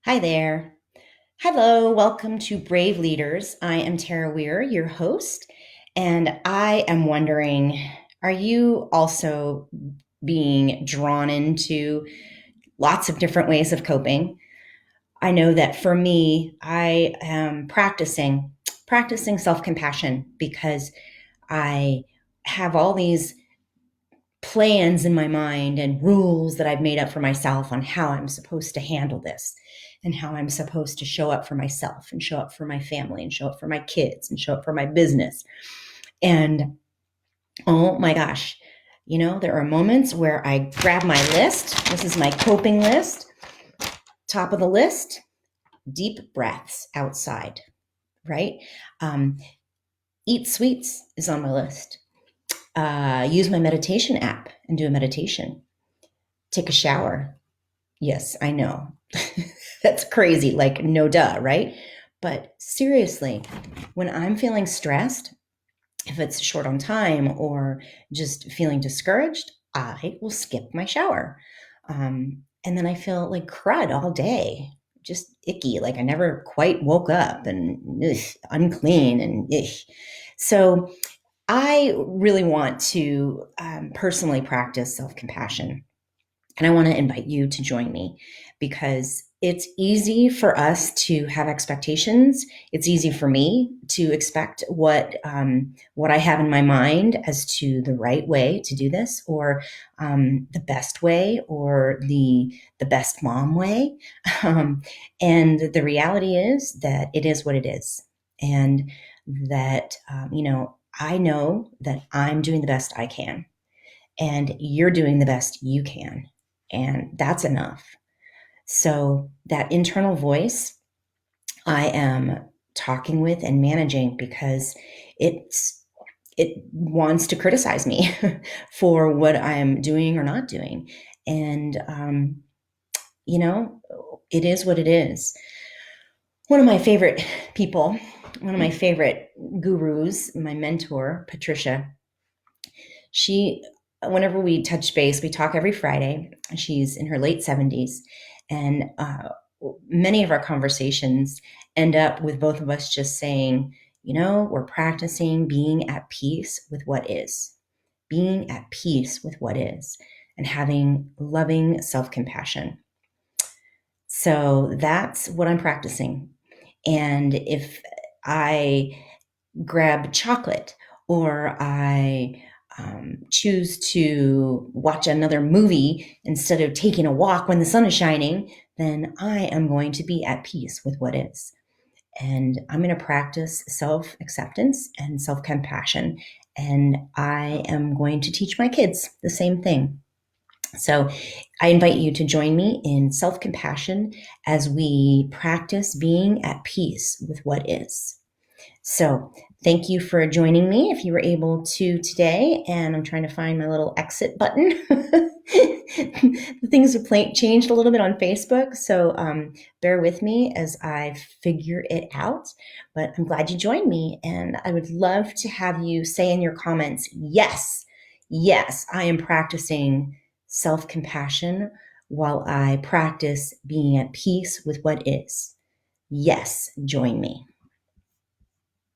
Hi there. Hello, welcome to Brave Leaders. I am Tara Weir, your host, and I am wondering, are you also being drawn into lots of different ways of coping? I know that for me, I am practicing self-compassion because I have all these plans in my mind and rules that I've made up for myself on how I'm supposed to handle this and how I'm supposed to show up for myself and show up for my family and show up for my kids and show up for my business. And oh my gosh, there are moments where I grab my list. This is my coping list. Top of the list, deep breaths outside, right? Um, Eat sweets is on my list. Use my meditation app and do a meditation. Take a shower. Yes, I know. That's crazy. Like, no duh, right? But seriously, when I'm feeling stressed, if it's short on time or just feeling discouraged, I will skip my shower. And then I feel like crud all day, just icky, like I never quite woke up and ugh, unclean and ugh. So I really want to personally practice self compassion. And I want to invite you to join me because it's easy for us to have expectations. It's easy for me to expect what I have in my mind as to the right way to do this, or the best way, or the best mom way. And the reality is that it is what it is, and that I know that I'm doing the best I can and you're doing the best you can. And that's enough. So, that internal voice I am talking with and managing because it wants to criticize me for what I'm doing or not doing. And, you know, it is what it is. One of my favorite people, one of my favorite gurus, my mentor, Patricia, she, whenever we touch base, we talk every Friday. She's in her late 70s. And many of our conversations end up with both of us just saying, we're practicing being at peace with what is, being at peace with what is, and having loving self compassion. So that's what I'm practicing. And if I grab chocolate or I choose to watch another movie instead of taking a walk when the sun is shining, then I am going to be at peace with what is. And I'm going to practice self acceptance and self compassion. And I am going to teach my kids the same thing. So I invite you to join me in self compassion as we practice being at peace with what is. So thank you for joining me if you were able to today. And I'm trying to find my little exit button. Things have changed a little bit on Facebook. So bear with me as I figure it out. But I'm glad you joined me. And I would love to have you say in your comments, yes, I am practicing self-compassion while I practice being at peace with what is. Yes, join me.